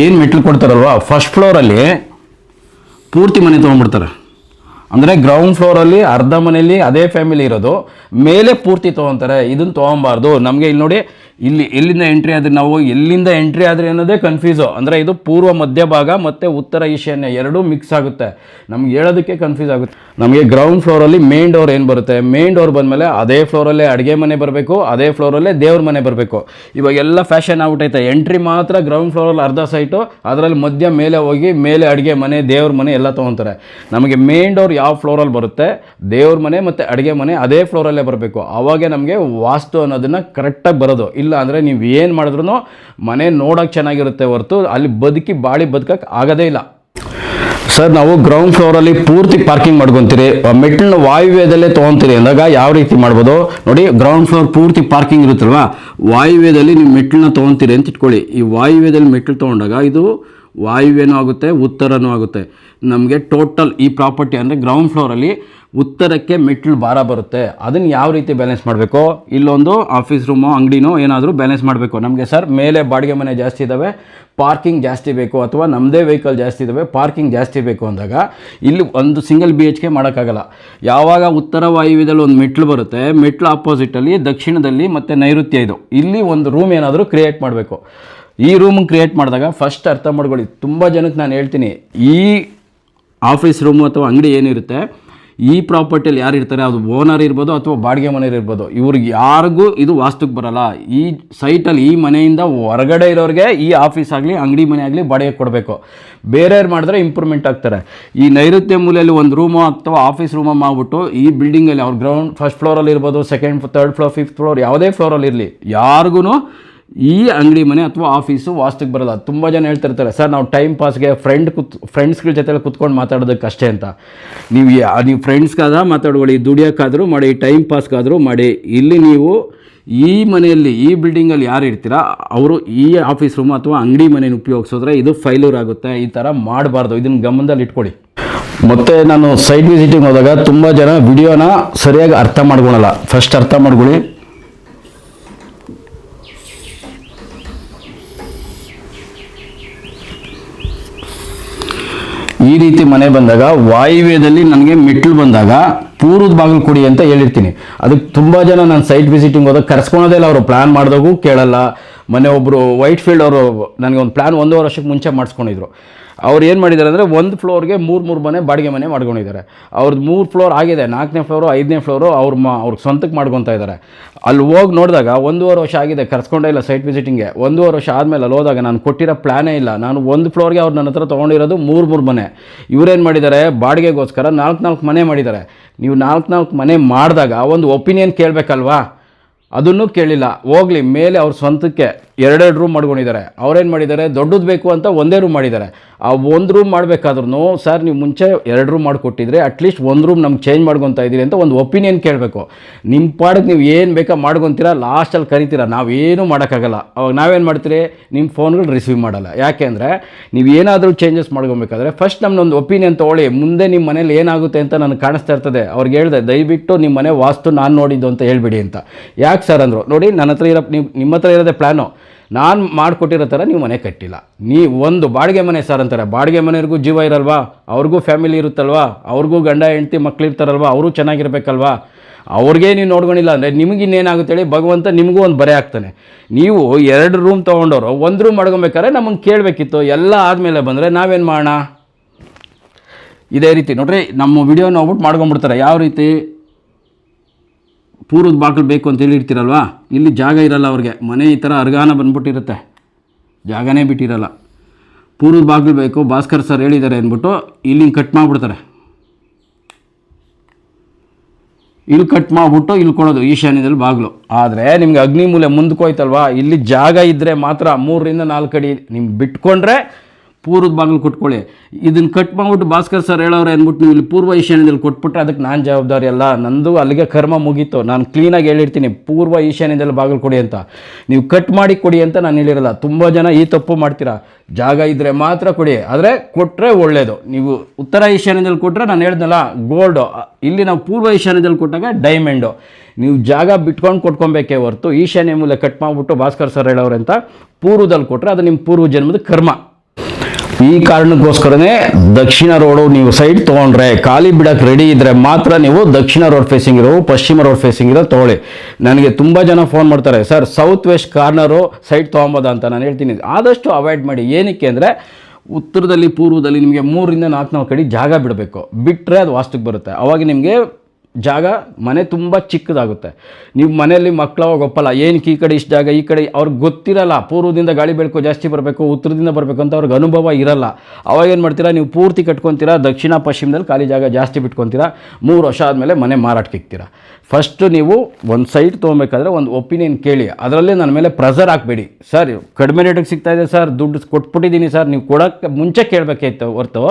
ಏನು ಮೆಟ್ಲು ಕೊಡ್ತಾರಲ್ವಾ, ಫಸ್ಟ್ ಫ್ಲೋರಲ್ಲಿ ಪೂರ್ತಿ ಮನೆ ತೊಗೊಂಡ್ಬಿಡ್ತಾರೆ. ಅಂದರೆ ಗ್ರೌಂಡ್ ಫ್ಲೋರಲ್ಲಿ ಅರ್ಧ ಮನೆಯಲ್ಲಿ ಅದೇ ಫ್ಯಾಮಿಲಿ ಇರೋದು, ಮೇಲೆ ಪೂರ್ತಿ ತೊಗೊತಾರೆ. ಇದನ್ನು ತೊಗೊಬಾರ್ದು. ನಮಗೆ ಇಲ್ಲಿ ನೋಡಿ, ಇಲ್ಲಿ ಎಲ್ಲಿಂದ ಎಂಟ್ರಿ ಆದರೆ ನಾವು ಎಲ್ಲಿಂದ ಎಂಟ್ರಿ ಆದರೆ ಅನ್ನೋದೇ ಕನ್ಫ್ಯೂಸು. ಅಂದರೆ ಇದು ಪೂರ್ವ ಮಧ್ಯ ಭಾಗ ಮತ್ತು ಉತ್ತರ ಈಶಾನ್ಯ ಎರಡೂ ಮಿಕ್ಸ್ ಆಗುತ್ತೆ. ನಮ್ಗೆ ಹೇಳೋದಕ್ಕೆ ಕನ್ಫ್ಯೂಸ್ ಆಗುತ್ತೆ. ನಮಗೆ ಗ್ರೌಂಡ್ ಫ್ಲೋರಲ್ಲಿ ಮೇನ್ ಡೋರ್ ಏನು ಬರುತ್ತೆ, ಮೇನ್ ಡೋರ್ ಬಂದಮೇಲೆ ಅದೇ ಫ್ಲೋರಲ್ಲೇ ಅಡುಗೆ ಮನೆ ಬರಬೇಕು, ಅದೇ ಫ್ಲೋರಲ್ಲೇ ದೇವ್ರ ಮನೆ ಬರಬೇಕು. ಇವಾಗ ಎಲ್ಲ ಫ್ಯಾಷನ್ ಆಗ್ಬಿಟ್ಟೈತೆ. ಎಂಟ್ರಿ ಮಾತ್ರ ಗ್ರೌಂಡ್ ಫ್ಲೋರಲ್ಲಿ ಅರ್ಧ ಸೈಟು, ಅದರಲ್ಲಿ ಮಧ್ಯ ಮೇಲೆ ಹೋಗಿ ಮೇಲೆ ಅಡುಗೆ ಮನೆ ದೇವ್ರ ಮನೆ ಎಲ್ಲ ತೊಗೊತಾರೆ. ನಮಗೆ ಮೇನ್ ಡೋರ್ ಯಾವ ಫ್ಲೋರಲ್ಲಿ ಬರುತ್ತೆ, ದೇವ್ರ ಮನೆ ಮತ್ತು ಅಡುಗೆ ಮನೆ ಅದೇ ಫ್ಲೋರಲ್ಲೇ ಬರಬೇಕು. ಆವಾಗೇ ನಮಗೆ ವಾಸ್ತು ಅನ್ನೋದನ್ನು ಕರೆಕ್ಟಾಗಿ ಬರೋದು. ಇಲ್ಲ ಅಂದರೆ ನೀವು ಏನು ಮಾಡಿದ್ರೂ ಮನೆ ನೋಡೋಕೆ ಚೆನ್ನಾಗಿರುತ್ತೆ ಹೊರತು ಅಲ್ಲಿ ಬಾಳಿ ಬದುಕಕ್ಕೆ ಆಗೋದೇ ಇಲ್ಲ. ಸರ್, ನಾವು ಗ್ರೌಂಡ್ ಫ್ಲೋರಲ್ಲಿ ಪೂರ್ತಿ ಪಾರ್ಕಿಂಗ್ ಮಾಡ್ಕೊತೀರಿ, ಮೆಟ್ಲನ್ನ ವಾಯುವ್ಯದಲ್ಲೇ ತೊಗೊತೀರಿ ಅಂದಾಗ ಯಾವ ರೀತಿ ಮಾಡ್ಬೋದು ನೋಡಿ. ಗ್ರೌಂಡ್ ಫ್ಲೋರ್ ಪೂರ್ತಿ ಪಾರ್ಕಿಂಗ್ ಇರುತ್ತಲ್ವಾ, ವಾಯುವ್ಯದಲ್ಲಿ ನೀವು ಮೆಟ್ಲನ್ನ ತೊಗೊತೀರಿ ಅಂತ ಇಟ್ಕೊಳ್ಳಿ. ಈ ವಾಯುವ್ಯದಲ್ಲಿ ಮೆಟ್ಲು ತೊಗೊಂಡಾಗ ಇದು ವಾಯುವ್ಯನೂ ಆಗುತ್ತೆ, ಉತ್ತರನೂ ಆಗುತ್ತೆ. ನಮಗೆ ಟೋಟಲ್ ಈ ಪ್ರಾಪರ್ಟಿ ಅಂದರೆ ಗ್ರೌಂಡ್ ಫ್ಲೋರಲ್ಲಿ ಉತ್ತರಕ್ಕೆ ಮೆಟ್ಲು ಭಾರ ಬರುತ್ತೆ. ಅದನ್ನು ಯಾವ ರೀತಿ ಬ್ಯಾಲೆನ್ಸ್ ಮಾಡಬೇಕು, ಇಲ್ಲೊಂದು ಆಫೀಸ್ ರೂಮು ಅಂಗಡಿನೋ ಏನಾದರೂ ಬ್ಯಾಲೆನ್ಸ್ ಮಾಡಬೇಕು. ನಮಗೆ ಸರ್ ಮೇಲೆ ಬಾಡಿಗೆ ಮನೆ ಜಾಸ್ತಿ ಇದ್ದಾವೆ, ಪಾರ್ಕಿಂಗ್ ಜಾಸ್ತಿ ಬೇಕು, ಅಥವಾ ನಮ್ಮದೇ ವೆಹಿಕಲ್ ಜಾಸ್ತಿ ಇದ್ದಾವೆ, ಪಾರ್ಕಿಂಗ್ ಜಾಸ್ತಿ ಬೇಕು ಅಂದಾಗ ಇಲ್ಲಿ ಒಂದು ಸಿಂಗಲ್ BHK ಮಾಡೋಕ್ಕಾಗಲ್ಲ. ಯಾವಾಗ ಉತ್ತರ ವಾಯುವ್ಯದಲ್ಲಿ ಒಂದು ಮೆಟ್ಲು ಬರುತ್ತೆ, ಮೆಟ್ಲು ಆಪೋಸಿಟಲ್ಲಿ ದಕ್ಷಿಣದಲ್ಲಿ ಮತ್ತು ನೈಋತ್ಯ ಇದು, ಇಲ್ಲಿ ಒಂದು ರೂಮ್ ಏನಾದರೂ ಕ್ರಿಯೇಟ್ ಮಾಡಬೇಕು. ಈ ರೂಮ್ ಕ್ರಿಯೇಟ್ ಮಾಡಿದಾಗ ಫಸ್ಟ್ ಅರ್ಥ ಮಾಡ್ಕೊಳ್ಳಿ. ತುಂಬ ಜನಕ್ಕೆ ನಾನು ಹೇಳ್ತೀನಿ, ಈ ಆಫೀಸ್ ರೂಮು ಅಥವಾ ಅಂಗಡಿ ಏನಿರುತ್ತೆ, ಈ ಪ್ರಾಪರ್ಟಿಯಲ್ಲಿ ಯಾರು ಇರ್ತಾರೆ, ಅದು ಓನರ್ ಇರ್ಬೋದು ಅಥವಾ ಬಾಡಿಗೆ ಮನೆಯವ್ರು ಇರ್ಬೋದು, ಇವ್ರಿಗೆ ಯಾರಿಗೂ ಇದು ವಾಸ್ತುಕ್ಕೆ ಬರೋಲ್ಲ. ಈ ಸೈಟಲ್ಲಿ ಈ ಮನೆಯಿಂದ ಹೊರಗಡೆ ಇರೋರಿಗೆ ಈ ಆಫೀಸ್ ಆಗಲಿ ಅಂಗಡಿ ಮನೆ ಆಗಲಿ ಬಾಡಿಗೆ ಕೊಡಬೇಕು. ಬೇರೆಯವ್ರು ಮಾಡಿದ್ರೆ ಇಂಪ್ರೂವ್ಮೆಂಟ್ ಆಗ್ತಾರೆ. ಈ ನೈಋತ್ಯ ಮೂಲೆಯಲ್ಲಿ ಒಂದು ರೂಮು ಅಥವಾ ಆಫೀಸ್ ರೂಮು ಮಾಡಿಬಿಟ್ಟು ಈ ಬಿಲ್ಡಿಂಗಲ್ಲಿ ಅವ್ರ ಗ್ರೌಂಡ್ ಫಸ್ಟ್ ಫ್ಲೋರಲ್ಲಿ ಇರ್ಬೋದು, second, third floor, fifth floor, ಯಾವುದೇ ಫ್ಲೋರಲ್ಲಿ ಇರಲಿ, ಯಾರಿಗೂ ಈ ಅಂಗಡಿ ಮನೆ ಅಥವಾ ಆಫೀಸು ವಾಸ್ತುಕ್ಕೆ ಬರೋಲ್ಲ. ತುಂಬ ಜನ ಹೇಳ್ತಿರ್ತಾರೆ, ಸರ್ ನಾವು ಟೈಮ್ ಪಾಸ್ಗೆ ಫ್ರೆಂಡ್ಸ್ಗಳ ಜೊತೆ ಕೂತ್ಕೊಂಡು ಮಾತಾಡೋದಕ್ಕೆ ಅಷ್ಟೇ ಅಂತ. ನೀವು ಫ್ರೆಂಡ್ಸ್ಗಾದ ಮಾತಾಡ್ಕೊಳ್ಳಿ, ದುಡಿಯೋಕ್ಕಾದರೂ ಮಾಡಿ, ಟೈಮ್ ಪಾಸ್ಗಾದರೂ ಮಾಡಿ. ಇಲ್ಲಿ ನೀವು ಈ ಮನೆಯಲ್ಲಿ ಈ ಬಿಲ್ಡಿಂಗಲ್ಲಿ ಯಾರು ಇರ್ತೀರಾ ಅವರು ಈ ಆಫೀಸ್ ರೂಮ್ ಅಥವಾ ಅಂಗಡಿ ಮನೆಯನ್ನು ಉಪಯೋಗಿಸಿದ್ರೆ ಇದು ಫೈಲೂರ್ ಆಗುತ್ತೆ. ಈ ಥರ ಮಾಡಬಾರ್ದು, ಇದನ್ನು ಗಮನದಲ್ಲಿ ಇಟ್ಕೊಳ್ಳಿ. ಮತ್ತು ನಾನು ಸೈಟ್ ವಿಸಿಟಿಂಗ್ ಹೋದಾಗ ತುಂಬ ಜನ ವಿಡಿಯೋನ ಸರಿಯಾಗಿ ಅರ್ಥ ಮಾಡ್ಕೊಳಲ್ಲ. ಫಸ್ಟ್ ಅರ್ಥ ಮಾಡ್ಕೊಳ್ಳಿ. ಈ ರೀತಿ ಮನೆ ಬಂದಾಗ ವಾಯುವ್ಯದಲ್ಲಿ ನನಗೆ ಮೆಟ್ಲು ಬಂದಾಗ ಪೂರ್ವದ ಬಾಗಿಲು ಕೊಡಿ ಅಂತ ಹೇಳಿರ್ತೀನಿ. ಅದಕ್ಕೆ ತುಂಬ ಜನ ನಾನು ಸೈಟ್ ವಿಸಿಟಿಂಗ್ ಹೋದಾಗ ಕರ್ಸ್ಕೊಳೋದೇ ಇಲ್ಲ. ಅವರು ಪ್ಲ್ಯಾನ್ ಮಾಡಿದಾಗೂ ಕೇಳಲ್ಲ. ಮೊನ್ನೆ ಒಬ್ಬರು ವೈಟ್ ಫೀಲ್ಡ್ ಅವರು ನನಗೆ ಒಂದು ಪ್ಲ್ಯಾನ್ 1.5 ವರ್ಷಕ್ಕೆ ಮುಂಚೆ ಮಾಡಿಸ್ಕೊಂಡಿದ್ರು. ಅವ್ರು ಏನು ಮಾಡಿದ್ದಾರೆ ಅಂದರೆ ಒಂದು ಫ್ಲೋರ್ಗೆ 3 ಮನೆ ಬಾಡಿಗೆ ಮನೆ ಮಾಡ್ಕೊಂಡಿದ್ದಾರೆ. ಅವ್ರದ್ದು 3 ಫ್ಲೋರ್ ಆಗಿದೆ, 4ನೇ ಫ್ಲೋರು 5ನೇ ಫ್ಲೋರು ಅವ್ರಿಗೆ ಸ್ವಂತಕ್ಕೆ ಮಾಡ್ಕೊತಾ ಇದ್ದಾರೆ. ಅಲ್ಲಿ ಹೋಗಿ ನೋಡಿದಾಗ 1.5 ವರ್ಷ ಆಗಿದೆ, ಕರ್ಸ್ಕೊಂಡೇ ಇಲ್ಲ ಸೈಟ್ ವಿಸಿಟಿಂಗ್ಗೆ. 1.5 ವರ್ಷ ಆದಮೇಲೆ ಅಲ್ಲಿ ಹೋದಾಗ ನಾನು ಕೊಟ್ಟಿರೋ ಪ್ಲ್ಯಾನೇ ಇಲ್ಲ. ನಾನು ಒಂದು ಫ್ಲೋರ್ಗೆ ಅವ್ರು ನನ್ನ ಹತ್ರ ತೊಗೊಂಡಿರೋದು 3 ಮನೆ. ಇವರೇನು ಮಾಡಿದ್ದಾರೆ, ಬಾಡಿಗೆಗೋಸ್ಕರ 4 ಮನೆ ಮಾಡಿದ್ದಾರೆ. ನೀವು 4 ಮನೆ ಮಾಡಿದಾಗ ಒಂದು ಒಪಿನಿಯನ್ ಕೇಳಬೇಕಲ್ವಾ, ಅದನ್ನು ಕೇಳಿಲ್ಲ. ಹೋಗಲಿ, ಮೇಲೆ ಅವ್ರ ಸ್ವಂತಕ್ಕೆ 2 ರೂಮ್ ಮಾಡ್ಕೊಂಡಿದ್ದಾರೆ. ಅವ್ರೇನು ಮಾಡಿದ್ದಾರೆ, ದೊಡ್ಡದು ಬೇಕು ಅಂತ ಒಂದೇ ರೂಮ್ ಮಾಡಿದ್ದಾರೆ. ಆ ಒಂದು ರೂಮ್ ಮಾಡಬೇಕಾದ್ರೂ ಸರ್ ನೀವು ಮುಂಚೆ 2 ರೂಮ್ ಮಾಡಿಕೊಟ್ಟಿದ್ರೆ ಅಟ್ಲೀಸ್ಟ್ 1 ರೂಮ್ ನಮ್ಗೆ ಚೇಂಜ್ ಮಾಡ್ಕೊತಾ ಇದ್ದೀರಿ ಅಂತ ಒಂದು ಒಪಿನಿಯನ್ ಕೇಳಬೇಕು. ನಿಮ್ಮ ಪಾಡಕ್ಕೆ ನೀವು ಏನು ಬೇಕಾ ಮಾಡ್ಕೊತೀರಾ, ಲಾಸ್ಟಲ್ಲಿ ಕರಿತೀರಾ, ನಾವೇನು ಮಾಡೋಕ್ಕಾಗಲ್ಲ. ಅವಾಗ ನಾವೇನು ಮಾಡ್ತೀರಿ, ನಿಮ್ಮ ಫೋನ್ಗಳು ರಿಸೀವ್ ಮಾಡಲ್ಲ. ಯಾಕೆಂದರೆ ನೀವು ಏನಾದರೂ ಚೇಂಜಸ್ ಮಾಡ್ಕೊಬೇಕಾದ್ರೆ ಫಸ್ಟ್ ನಮ್ಮನ್ನೊಂದು ಒಪಿನಿಯನ್ ತೊಗೊಳ್ಳಿ. ಮುಂದೆ ನಿಮ್ಮ ಮನೇಲಿ ಏನಾಗುತ್ತೆ ಅಂತ ನನಗೆ ಕಾಣಿಸ್ತಾ ಇರ್ತದೆ. ಅವ್ರಿಗೆ ಹೇಳಿದೆ, ದಯವಿಟ್ಟು ನಿಮ್ಮ ಮನೆ ವಾಸ್ತು ನಾನು ನೋಡಿದ್ದು ಅಂತ ಹೇಳ್ಬಿಡಿ ಅಂತ. ಯಾಕೆ ಸರ್ ಅಂದರು, ನೋಡಿ ನನ್ನ ಹತ್ರ ನಿಮ್ಮ ಹತ್ರ ಇರೋದೇ ಪ್ಲ್ಯಾನು, ನಾನು ಮಾಡಿಕೊಟ್ಟಿರೋ ಥರ ನೀವು ಮನೆ ಕಟ್ಟಿಲ್ಲ. ನೀವು ಒಂದು ಬಾಡಿಗೆ ಮನೆ ಸರ್ ಅಂತಾರೆ. ಬಾಡಿಗೆ ಮನೆಯವ್ರಿಗೂ ಜೀವ ಇರಲ್ವಾ, ಅವ್ರಿಗೂ ಫ್ಯಾಮಿಲಿ ಇರುತ್ತಲ್ವಾ, ಅವ್ರಿಗೂ ಗಂಡ ಹೆಂಡತಿ ಮಕ್ಳು ಇರ್ತಾರಲ್ವಾ, ಅವರು ಚೆನ್ನಾಗಿರ್ಬೇಕಲ್ವಾ. ಅವ್ರಿಗೆ ನೀವು ನೋಡ್ಕೊಂಡಿಲ್ಲ ಅಂದರೆ ನಿಮಗೆ ಇನ್ನೇನಾಗುತ್ತೆ ಹೇಳಿ, ಭಗವಂತ ನಿಮಗೂ ಒಂದು ಬರೆ ಆಗ್ತಾನೆ. ನೀವು 2 ರೂಮ್ ತೊಗೊಂಡವರು 1 ರೂಮ್ ಮಾಡ್ಕೊಬೇಕಾದ್ರೆ ನಮಗೆ ಕೇಳಬೇಕಿತ್ತು. ಎಲ್ಲ ಆದಮೇಲೆ ಬಂದರೆ ನಾವೇನು ಮಾಡೋಣ? ಇದೇ ರೀತಿ ನೋಡ್ರಿ, ನಮ್ಮ ವಿಡಿಯೋ ನೋಡ್ಬಿಟ್ಟು ಮಾಡ್ಕೊಂಬಿಡ್ತಾರೆ. ಯಾವ ರೀತಿ, ಪೂರ್ವದ ಬಾಗಿಲು ಬೇಕು ಅಂತ ಹೇಳಿರ್ತೀರಲ್ವ, ಇಲ್ಲಿ ಜಾಗ ಇರಲ್ಲ ಅವ್ರಿಗೆ. ಮನೆ ಈ ಥರ ಅರ್ಗಾನ ಬಂದ್ಬಿಟ್ಟಿರುತ್ತೆ, ಜಾಗನೇ ಬಿಟ್ಟಿರಲ್ಲ. ಪೂರ್ವದ ಬಾಗಿಲು ಬೇಕು, ಭಾಸ್ಕರ್ ಸರ್ ಹೇಳಿದ್ದಾರೆ ಅಂದ್ಬಿಟ್ಟು ಇಲ್ಲಿ ಕಟ್ ಮಾಡಿಬಿಡ್ತಾರೆ. ಇಲ್ಲಿ ಕಟ್ ಮಾಡಿಬಿಟ್ಟು ಇಲ್ಲಿ ಕೊಡೋದು ಈಶಾನ್ಯದಲ್ಲಿ ಬಾಗಿಲು. ಆದರೆ ನಿಮ್ಗೆ ಅಗ್ನಿ ಮೂಲೆ ಮುಂದಕ್ಕೆ ಹೋಯ್ತಲ್ವಾ, ಇಲ್ಲಿ ಜಾಗ ಇದ್ದರೆ ಮಾತ್ರ 3 ರಿಂದ 4 ಅಡಿ ನಿಮ್ಗೆ ಬಿಟ್ಕೊಂಡ್ರೆ ಪೂರ್ವದ ಬಾಗಿಲು ಕೊಟ್ಕೊಳ್ಳಿ. ಇದನ್ನು ಕಟ್ ಮಾಡಿಬಿಟ್ಟು ಭಾಸ್ಕರ್ ಸರ್ ಹೇಳೋರೆ ಅಂದ್ಬಿಟ್ಟು ನೀವು ಇಲ್ಲಿ ಪೂರ್ವ ಈಶಾನ್ಯದಲ್ಲಿ ಕೊಟ್ಬಿಟ್ರೆ ಅದಕ್ಕೆ ನಾನು ಜವಾಬ್ದಾರಿ ಅಲ್ಲ, ನಂದು ಅಲ್ಲಿಗೆ ಕರ್ಮ ಮುಗೀತು. ನಾನು ಕ್ಲೀನಾಗಿ ಹೇಳಿರ್ತೀನಿ ಪೂರ್ವ ಈಶಾನ್ಯದಲ್ಲಿ ಬಾಗಿಲು ಕೊಡಿ ಅಂತ, ನೀವು ಕಟ್ ಮಾಡಿ ಕೊಡಿ ಅಂತ ನಾನು ಹೇಳಿರಲ್ಲ. ತುಂಬ ಜನ ಈ ತಪ್ಪು ಮಾಡ್ತೀರಾ, ಜಾಗ ಇದ್ದರೆ ಮಾತ್ರ ಕೊಡಿ, ಆದರೆ ಕೊಟ್ಟರೆ ಒಳ್ಳೆಯದು. ನೀವು ಉತ್ತರ ಈಶಾನ್ಯದಲ್ಲಿ ಕೊಟ್ಟರೆ ನಾನು ಹೇಳ್ದಲ್ಲ ಗೋಲ್ಡು, ಇಲ್ಲಿ ನಾವು ಪೂರ್ವ ಈಶಾನ್ಯದಲ್ಲಿ ಕೊಟ್ಟಾಗ ಡೈಮಂಡು. ನೀವು ಜಾಗ ಬಿಟ್ಕೊಂಡು ಕೊಟ್ಕೊಬೇಕೇ ಹೊರತು ಈಶಾನ್ಯ ಮೂಲೆ ಕಟ್ ಮಾಡಿಬಿಟ್ಟು ಭಾಸ್ಕರ್ ಸರ್ ಹೇಳೋರೆ ಅಂತ ಪೂರ್ವದಲ್ಲಿ ಕೊಟ್ಟರೆ ಅದು ನಿಮ್ಮ ಪೂರ್ವ ಜನ್ಮದ ಕರ್ಮ. ಈ ಕಾರಣಕ್ಕೋಸ್ಕರನೇ ದಕ್ಷಿಣ ರೋಡು ನೀವು ಸೈಡ್ ತೊಗೊಂಡ್ರೆ, ಖಾಲಿ ಬಿಡಕ್ಕೆ ರೆಡಿ ಇದ್ದರೆ ಮಾತ್ರ ನೀವು ದಕ್ಷಿಣ ರೋಡ್ ಫೇಸಿಂಗ್ ಇರೋ, ಪಶ್ಚಿಮ ರೋಡ್ ಫೇಸಿಂಗ್ ಇರೋ ತೊಗೊಳ್ಳಿ. ನನಗೆ ತುಂಬ ಜನ ಫೋನ್ ಮಾಡ್ತಾರೆ, sir south west corner side ತೊಗೊಬೋದಾ ಅಂತ. ನಾನು ಹೇಳ್ತೀನಿ ಆದಷ್ಟು ಅವಾಯ್ಡ್ ಮಾಡಿ. ಏನಕ್ಕೆ ಅಂದರೆ ಉತ್ತರದಲ್ಲಿ ಪೂರ್ವದಲ್ಲಿ ನಿಮಗೆ 3ರಿಂದ 4 ಕಡೆ ಜಾಗ ಬಿಡಬೇಕು. ಬಿಟ್ಟರೆ ಅದು ವಾಸ್ತುಕ್ಕೆ ಬರುತ್ತೆ. ಅವಾಗ ನಿಮಗೆ ಜಾಗ ಮನೆ ತುಂಬ ಚಿಕ್ಕದಾಗುತ್ತೆ. ನೀವು ಮನೆಯಲ್ಲಿ ಮಕ್ಕಳವಾಗ ಒಪ್ಪಲ್ಲ, ಏನಕ್ಕೆ ಈ ಕಡೆ ಇಷ್ಟು ಜಾಗ, ಈ ಕಡೆ ಅವ್ರಿಗೆ ಗೊತ್ತಿರಲ್ಲ. ಪೂರ್ವದಿಂದ ಗಾಳಿ ಬೆಳಕು ಜಾಸ್ತಿ ಬರಬೇಕು, ಉತ್ತರದಿಂದ ಬರಬೇಕು ಅಂತ ಅವ್ರಿಗೆ ಅನುಭವ ಇರಲ್ಲ. ಅವಾಗ ಏನು ಮಾಡ್ತೀರಾ, ನೀವು ಪೂರ್ತಿ ಕಟ್ಕೊತೀರಾ, ದಕ್ಷಿಣ ಪಶ್ಚಿಮದಲ್ಲಿ ಖಾಲಿ ಜಾಗ ಜಾಸ್ತಿ ಬಿಟ್ಕೊತೀರಾ. 3 ವರ್ಷ ಆದಮೇಲೆ ಮನೆ ಮಾರಾಟಕ್ಕೆ ಇಕ್ತೀರಾ. ಫಸ್ಟು ನೀವು ಒಂದು ಸೈಟ್ ತೊಗೊಬೇಕಾದ್ರೆ ಒಂದು ಒಪಿನಿಯನ್ ಕೇಳಿ, ಅದರಲ್ಲೇ ನನ್ನ ಮೇಲೆ ಪ್ರೆಸರ್ ಹಾಕಬೇಡಿ. ಸರ್ ಕಡಿಮೆ ರೇಟಿಗೆ ಸಿಗ್ತಾಯಿದೆ ಸರ್, ದುಡ್ಡು ಕೊಟ್ಬಿಟ್ಟಿದ್ದೀನಿ ಸರ್, ನೀವು ಕೊಡೋಕ್ಕೆ ಮುಂಚೆ ಕೇಳಬೇಕಾಯ್ತು ಹೊರ್ತು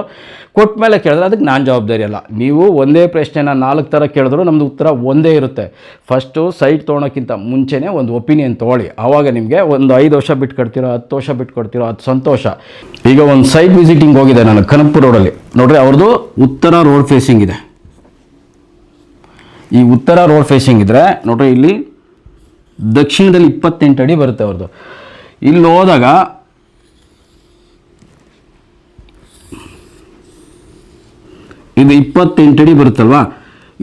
ಕೊಟ್ಟ ಮೇಲೆ ಕೇಳಿದ್ರೆ ಅದಕ್ಕೆ ನಾನು ಜವಾಬ್ದಾರಿ ಅಲ್ಲ. ನೀವು ಒಂದೇ ಪ್ರಶ್ನೆನ 4 ಥರ ಕೇಳಿದ್ರು ನಮ್ಮದು ಉತ್ತರ ಒಂದೇ ಇರುತ್ತೆ. ಫಸ್ಟು ಸೈಟ್ ತೊಗೊಳೋಕ್ಕಿಂತ ಮುಂಚೆನೇ ಒಂದು ಒಪಿನಿಯನ್ ತೊಗೊಳ್ಳಿ. ಆವಾಗ ನಿಮಗೆ ಒಂದು 5 ವರ್ಷ ಬಿಟ್ಟು ಕೊಡ್ತೀರೋ, 10 ವರ್ಷ ಬಿಟ್ಟು ಕೊಡ್ತೀರೋ, ಅದು ಸಂತೋಷ. ಈಗ ಒಂದು ಸೈಟ್ ವಿಸಿಟಿಂಗ್ ಹೋಗಿದೆ ನಾನು ಕನಕಪುರ ರೋಡಲ್ಲಿ, ನೋಡ್ರಿ ಅವ್ರದ್ದು ಉತ್ತರ ರೋಡ್ ಫೇಸಿಂಗ್ ಇದೆ. ಈ ಉತ್ತರ ರೋಡ್ ಫೇಸಿಂಗ್ ಇದ್ದರೆ ನೋಡ್ರಿ, ಇಲ್ಲಿ ದಕ್ಷಿಣದಲ್ಲಿ 28 ಅಡಿ ಬರುತ್ತೆ ಅವ್ರದ್ದು. ಇಲ್ಲಿ ಹೋದಾಗ ಇದು 28 ಅಡಿ ಬರುತ್ತಲ್ವಾ,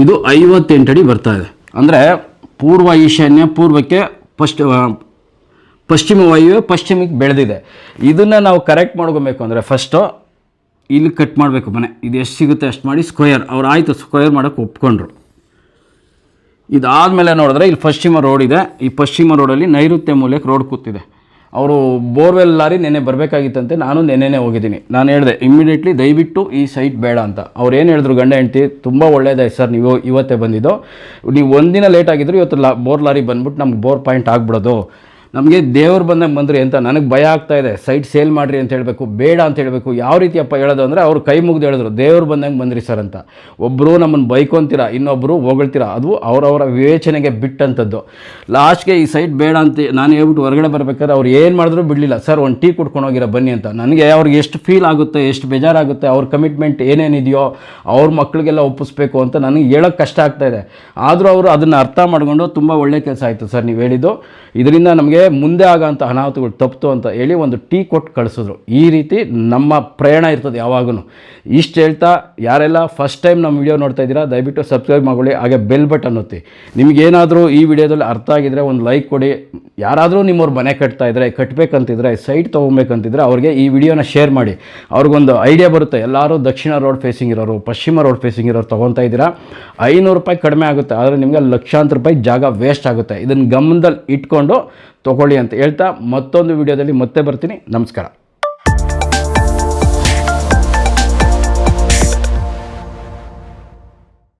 ಇದು 58 ಅಡಿ ಬರ್ತಾ ಇದೆ. ಅಂದರೆ ಪೂರ್ವ ಈಶಾನ್ಯ ಪೂರ್ವಕ್ಕೆ ಪಶ್ಚಿಮ ವಾಯುವ್ಯ ಪಶ್ಚಿಮಕ್ಕೆ ಬೆಳೆದಿದೆ. ಇದನ್ನು ನಾವು ಕರೆಕ್ಟ್ ಮಾಡ್ಕೊಬೇಕು ಅಂದರೆ ಫಸ್ಟು ಇಲ್ಲಿ ಕಟ್ ಮಾಡಬೇಕು ಮನೆ. ಇದು ಎಷ್ಟು ಸಿಗುತ್ತೆ ಅಷ್ಟು ಮಾಡಿ ಸ್ಕ್ವೇರ್, ಅವ್ರು ಆಯಿತು ಸ್ಕ್ವೇರ್ ಮಾಡೋಕ್ಕೆ ಒಪ್ಕೊಂಡ್ರು. ಇದಾದಮೇಲೆ ನೋಡಿದ್ರೆ ಇಲ್ಲಿ ಪಶ್ಚಿಮ ರೋಡ್ ಇದೆ. ಈ ಪಶ್ಚಿಮ ರೋಡಲ್ಲಿ ನೈಋತ್ಯ ಮೂಲೆಗೆ ರೋಡ್ ಕೂತಿದೆ. ಅವರು ಬೋರ್ವೆಲ್ ಲಾರಿ ನೆನ್ನೆ ಬರಬೇಕಾಗಿತ್ತಂತೆ, ನಾನು ನೆನ್ನೆನೇ ಹೋಗಿದ್ದೀನಿ. ನಾನು ಹೇಳಿದೆ ಇಮ್ಮಿಡಿಯೇಟ್ಲಿ ದಯವಿಟ್ಟು ಈ ಸೈಟ್ ಬೇಡ ಅಂತ. ಅವ್ರು ಏನು ಹೇಳಿದ್ರು ಗಂಡ ಹೆಂಡ್ತಿ, ತುಂಬ ಒಳ್ಳೇದಾಯ್ತು ಸರ್ ನೀವು ಇವತ್ತೇ ಬಂದಿದ್ದು, ನೀವು ಒಂದಿನ ಲೇಟ್ ಆಗಿದ್ರು ಇವತ್ತು ಬೋರ್ ಲಾರಿ ಬಂದ್ಬಿಟ್ಟು ನಮ್ಗೆ ಬೋರ್ ಪಾಯಿಂಟ್ ಆಗ್ಬಿಡೋದು, ನಮಗೆ ದೇವ್ರು ಬಂದಾಗ ಬಂದ್ರಿ ಅಂತ. ನನಗೆ ಭಯ ಆಗ್ತಾಯಿದೆ, ಸೈಟ್ ಸೇಲ್ ಮಾಡಿರಿ ಅಂತ ಹೇಳಬೇಕು, ಬೇಡ ಅಂತ ಹೇಳಬೇಕು. ಯಾವ ರೀತಿಯಪ್ಪ ಹೇಳೋದು ಅಂದರೆ ಅವ್ರು ಕೈ ಮುಗ್ದು ಹೇಳಿದ್ರು ದೇವ್ರು ಬಂದಂಗೆ ಬಂದ್ರಿ ಸರ್ ಅಂತ. ಒಬ್ಬರು ನಮ್ಮನ್ನು ಬೈಕೊಂತೀರ, ಇನ್ನೊಬ್ಬರು ಹೊಗಳ್ತೀರ, ಅದು ಅವರವರ ವಿವೇಚನೆಗೆ ಬಿಟ್ಟಂಥದ್ದು. ಲಾಸ್ಟ್ಗೆ ಈ ಸೈಟ್ ಬೇಡ ಅಂತ ನಾನು ಹೇಳ್ಬಿಟ್ಟು ಹೊರಗಡೆ ಬರಬೇಕಾದ್ರೆ ಅವ್ರು ಏನು ಮಾಡಿದ್ರು ಬಿಡಲಿಲ್ಲ. ಸರ್ ಒಂದು ಟೀ ಕುಡ್ಕೊಂಡು ಹೋಗಿರೋ ಬನ್ನಿ ಅಂತ. ನನಗೆ ಅವ್ರಿಗೆ ಎಷ್ಟು ಫೀಲ್ ಆಗುತ್ತೆ, ಎಷ್ಟು ಬೇಜಾರಾಗುತ್ತೆ, ಅವ್ರ ಕಮಿಟ್ಮೆಂಟ್ ಏನೇನಿದೆಯೋ ಅವ್ರ ಮಕ್ಕಳಿಗೆಲ್ಲ ಒಪ್ಪಿಸ್ಬೇಕು ಅಂತ ನನಗೆ ಹೇಳೋಕ್ಕೆ ಕಷ್ಟ ಆಗ್ತಾಯಿದೆ. ಆದರೂ ಅವರು ಅದನ್ನು ಅರ್ಥ ಮಾಡಿಕೊಂಡು ತುಂಬ ಒಳ್ಳೆ ಕೆಲಸ ಆಯಿತು ಸರ್ ನೀವು ಹೇಳಿದ್ದು, ಇದರಿಂದ ನಮಗೆ ಮುಂದೆ ಆಗೋಂಥ ಅನಾಹುತಗಳು ತಪ್ಪಿತು ಅಂತ ಹೇಳಿ ಒಂದು ಟೀ ಕೊಟ್ಟು ಕಳಿಸಿದ್ರು. ಈ ರೀತಿ ನಮ್ಮ ಪ್ರಯಾಣ ಇರ್ತದೆ ಯಾವಾಗೂ. ಇಷ್ಟು ಹೇಳ್ತಾ ಯಾರೆಲ್ಲ ಫಸ್ಟ್ ಟೈಮ್ ನಮ್ಮ ವಿಡಿಯೋ ನೋಡ್ತಾ ಇದ್ದೀರಾ ದಯವಿಟ್ಟು ಸಬ್ಸ್ಕ್ರೈಬ್ ಮಾಡ್ಕೊಳ್ಳಿ, ಹಾಗೆ ಬೆಲ್ ಬಟನ್ ಒತ್ತಿ. ನಿಮಗೇನಾದರೂ ಈ ವಿಡಿಯೋದಲ್ಲಿ ಅರ್ಥ ಆಗಿದ್ರೆ ಒಂದು ಲೈಕ್ ಕೊಡಿ. ಯಾರಾದರೂ ನಿಮ್ಮವ್ರು ಮನೆ ಕಟ್ತಾ ಇದ್ದರೆ, ಕಟ್ಟಬೇಕಂತಿದ್ರೆ, ಸೈಟ್ ತೊಗೊಬೇಕಂತಿದ್ರೆ ಅವ್ರಿಗೆ ಈ ವಿಡಿಯೋನ ಶೇರ್ ಮಾಡಿ. ಅವ್ರಿಗೊಂದು ಐಡಿಯಾ ಬರುತ್ತೆ. ಎಲ್ಲರೂ ದಕ್ಷಿಣ ರೋಡ್ ಫೇಸಿಂಗ್ ಇರೋರು, ಪಶ್ಚಿಮ ರೋಡ್ ಫೇಸಿಂಗ್ ಇರೋರು ತೊಗೊತಾ ಇದ್ದೀರಾ, 500 ರೂಪಾಯಿ ಕಡಿಮೆ ಆಗುತ್ತೆ, ಆದರೆ ನಿಮಗೆ ಲಕ್ಷಾಂತರ ರೂಪಾಯಿ ಜಾಗ ವೇಸ್ಟ್ ಆಗುತ್ತೆ. ಇದನ್ನು ಗಮನದಲ್ಲಿ ಇಟ್ಕೊಂಡು ತೊಗೊಳ್ಳಿ ಅಂತ ಹೇಳ್ತಾ ಮತ್ತೊಂದು ವಿಡಿಯೋದಲ್ಲಿ ಮತ್ತೆ ಬರ್ತೀನಿ. ನಮಸ್ಕಾರ.